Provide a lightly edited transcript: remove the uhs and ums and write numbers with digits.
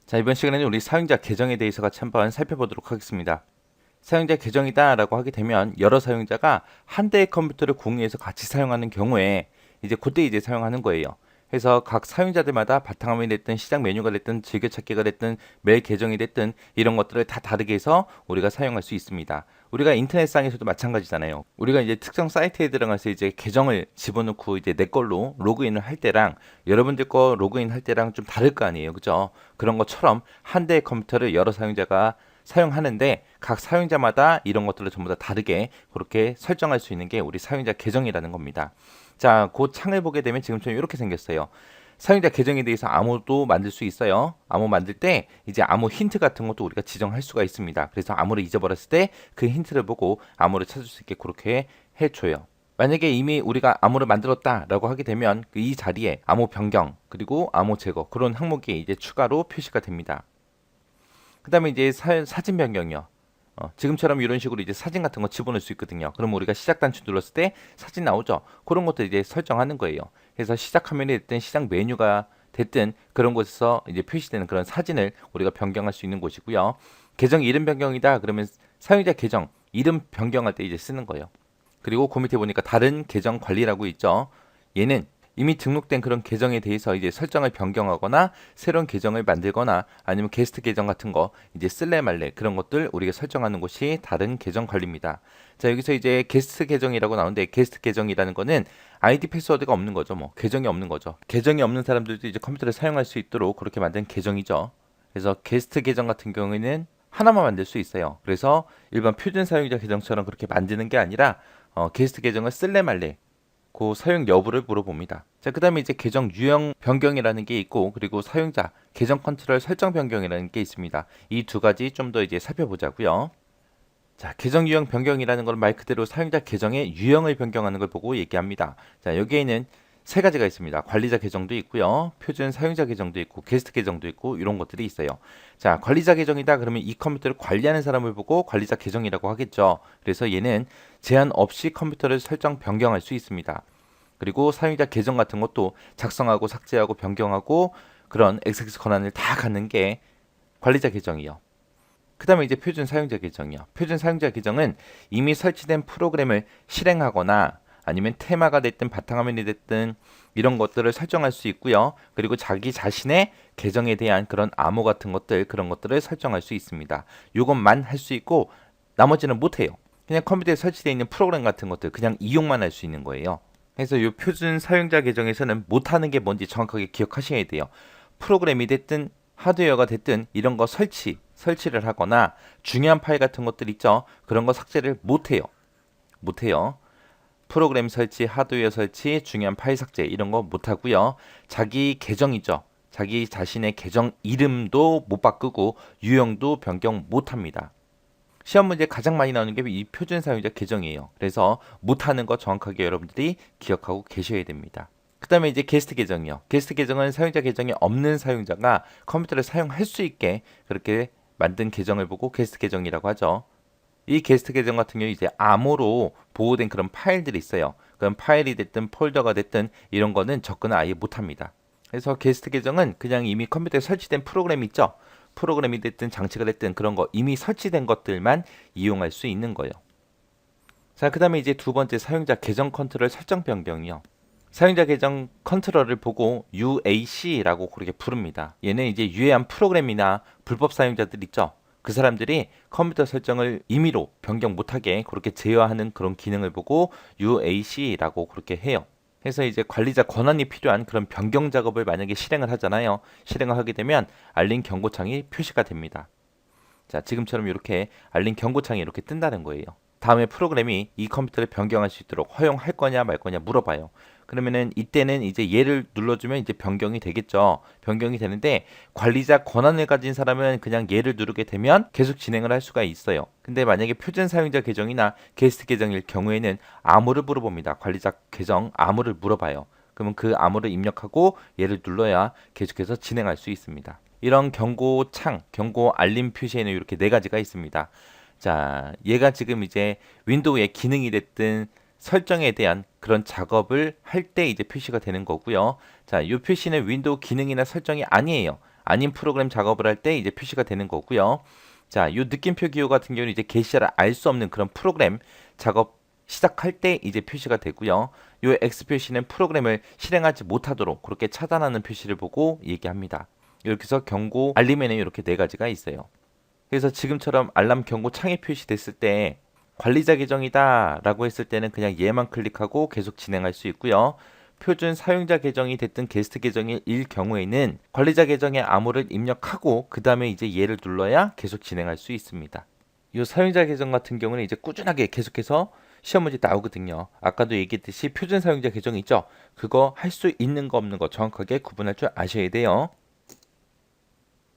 자, 이번 시간에는 우리 사용자 계정에 대해서 같이 한번 살펴보도록 하겠습니다. 사용자 계정이다 라고 하게 되면 여러 사용자가 한 대의 컴퓨터를 공유해서 같이 사용하는 경우에 그때 사용하는 거예요. 그래서 각 사용자들마다 바탕화면이 됐든 시작 메뉴가 됐든 즐겨찾기가 됐든 메일 계정이 됐든 이런 것들을 다 다르게 해서 우리가 사용할 수 있습니다. 우리가 인터넷상에서도 마찬가지잖아요. 우리가 특정 사이트에 들어가서 계정을 집어넣고 내 걸로 로그인을 할 때랑 여러분들 거 로그인 할 때랑 좀 다를 거 아니에요. 그죠? 그런 것처럼 한 대의 컴퓨터를 여러 사용자가 사용하는데 각 사용자마다 이런 것들을 전부 다 다르게 그렇게 설정할 수 있는 게 우리 사용자 계정이라는 겁니다. 자, 그 창을 보게 되면 지금처럼 이렇게 생겼어요. 사용자 계정에 대해서 암호도 만들 수 있어요. 암호 만들 때 암호 힌트 같은 것도 우리가 지정할 수가 있습니다. 그래서 암호를 잊어버렸을 때 그 힌트를 보고 암호를 찾을 수 있게 그렇게 해줘요. 만약에 이미 우리가 암호를 만들었다라고 하게 되면 이 자리에 암호 변경 그리고 암호 제거 그런 항목이 추가로 표시가 됩니다. 그 다음에 사진 변경이요. 지금처럼 이런 식으로 사진 같은 거 집어넣을 수 있거든요. 그럼 우리가 시작 단추 눌렀을 때 사진 나오죠. 그런 것도 설정하는 거예요. 그래서 시작 화면이 됐든 시작 메뉴가 됐든 그런 곳에서 표시되는 그런 사진을 우리가 변경할 수 있는 곳이고요. 계정 이름 변경이다 그러면 사용자 계정 이름 변경할 때 쓰는 거예요. 그리고 그 밑에 보니까 다른 계정 관리라고 있죠. 얘는 이미 등록된 그런 계정에 대해서 설정을 변경하거나 새로운 계정을 만들거나 아니면 게스트 계정 같은 거 쓸래 말래 그런 것들 우리가 설정하는 곳이 다른 계정 관리입니다. 자, 여기서 게스트 계정이라고 나오는데 게스트 계정이라는 거는 아이디 패스워드가 없는 거죠. 뭐 계정이 없는 거죠. 계정이 없는 사람들도 컴퓨터를 사용할 수 있도록 그렇게 만든 계정이죠. 그래서 게스트 계정 같은 경우에는 하나만 만들 수 있어요. 그래서 일반 표준 사용자 계정처럼 그렇게 만드는 게 아니라 게스트 계정을 쓸래 말래 그 사용 여부를 물어봅니다. 자, 그 다음에 계정 유형 변경이라는 게 있고 그리고 사용자 계정 컨트롤 설정 변경이라는 게 있습니다. 이 두 가지 좀 더 살펴보자고요. 자, 계정 유형 변경이라는 건 말 그대로 사용자 계정의 유형을 변경하는 걸 보고 얘기합니다. 자, 여기에는 세 가지가 있습니다. 관리자 계정도 있고요. 표준 사용자 계정도 있고 게스트 계정도 있고 이런 것들이 있어요. 자, 관리자 계정이다 그러면 이 컴퓨터를 관리하는 사람을 보고 관리자 계정이라고 하겠죠. 그래서 얘는 제한 없이 컴퓨터를 설정 변경할 수 있습니다. 그리고 사용자 계정 같은 것도 작성하고 삭제하고 변경하고 그런 액세스 권한을 다 갖는 게 관리자 계정이요. 그 다음에 표준 사용자 계정이요. 표준 사용자 계정은 이미 설치된 프로그램을 실행하거나 아니면 테마가 됐든 바탕화면이 됐든 이런 것들을 설정할 수 있고요. 그리고 자기 자신의 계정에 대한 그런 암호 같은 것들 그런 것들을 설정할 수 있습니다. 이것만 할 수 있고 나머지는 못해요. 그냥 컴퓨터에 설치되어 있는 프로그램 같은 것들 그냥 이용만 할 수 있는 거예요. 그래서 이 표준 사용자 계정에서는 못하는 게 뭔지 정확하게 기억하셔야 돼요. 프로그램이 됐든 하드웨어가 됐든 이런 거 설치를 하거나 중요한 파일 같은 것들 있죠. 그런 거 삭제를 못해요. 프로그램 설치, 하드웨어 설치, 중요한 파일 삭제 이런 거 못하고요. 자기 계정이죠. 자기 자신의 계정 이름도 못 바꾸고 유형도 변경 못합니다. 시험 문제 가장 많이 나오는 게 이 표준 사용자 계정이에요. 그래서 못하는 거 정확하게 여러분들이 기억하고 계셔야 됩니다. 그 다음에 게스트 계정이요. 게스트 계정은 사용자 계정이 없는 사용자가 컴퓨터를 사용할 수 있게 그렇게 만든 계정을 보고 게스트 계정이라고 하죠. 이 게스트 계정 같은 경우 암호로 보호된 그런 파일들이 있어요. 그럼 파일이 됐든 폴더가 됐든 이런 거는 접근을 아예 못합니다. 그래서 게스트 계정은 그냥 이미 컴퓨터에 설치된 프로그램 있죠. 프로그램이 됐든 장치가 됐든 그런 거 이미 설치된 것들만 이용할 수 있는 거예요. 자, 그 다음에 두 번째 사용자 계정 컨트롤 설정 변경이요. 사용자 계정 컨트롤을 보고 UAC라고 그렇게 부릅니다. 얘는 유해한 프로그램이나 불법 사용자들 있죠. 그 사람들이 컴퓨터 설정을 임의로 변경 못하게 그렇게 제어하는 그런 기능을 보고 UAC라고 그렇게 해요. 그래서 관리자 권한이 필요한 그런 변경 작업을 만약에 실행을 하잖아요. 실행을 하게 되면 알림 경고창이 표시가 됩니다. 자, 지금처럼 이렇게 알림 경고창이 이렇게 뜬다는 거예요. 다음에 프로그램이 이 컴퓨터를 변경할 수 있도록 허용할 거냐 말 거냐 물어봐요. 그러면은 이때는 얘를 눌러주면 변경이 되겠죠. 변경이 되는데 관리자 권한을 가진 사람은 그냥 얘를 누르게 되면 계속 진행을 할 수가 있어요. 근데 만약에 표준 사용자 계정이나 게스트 계정일 경우에는 암호를 물어봅니다. 관리자 계정 암호를 물어봐요. 그러면 그 암호를 입력하고 얘를 눌러야 계속해서 진행할 수 있습니다. 이런 경고창, 경고 알림 표시에는 이렇게 네 가지가 있습니다. 자, 얘가 지금 윈도우의 기능이 됐든 설정에 대한 그런 작업을 할 때 표시가 되는 거고요. 자, 이 표시는 윈도우 기능이나 설정이 아니에요. 아닌 프로그램 작업을 할 때 이제 표시가 되는 거고요. 자, 요 느낌표 기호 같은 경우는 이제 게시자를 알 수 없는 그런 프로그램 작업 시작할 때 이제 표시가 되고요. 요 X 표시는 프로그램을 실행하지 못하도록 그렇게 차단하는 표시를 보고 얘기합니다. 이렇게 해서 경고 알림에는 이렇게 네 가지가 있어요. 그래서 지금처럼 알람 경고 창이 표시됐을 때 관리자 계정이다 라고 했을 때는 그냥 얘만 클릭하고 계속 진행할 수 있고요. 표준 사용자 계정이 됐든 게스트 계정일 경우에는 관리자 계정의 암호를 입력하고 그 다음에 이제 얘를 눌러야 계속 진행할 수 있습니다. 이 사용자 계정 같은 경우는 이제 꾸준하게 계속해서 시험 문제 나오거든요. 아까도 얘기했듯이 표준 사용자 계정 있죠? 그거 할 수 있는 거 없는 거 정확하게 구분할 줄 아셔야 돼요.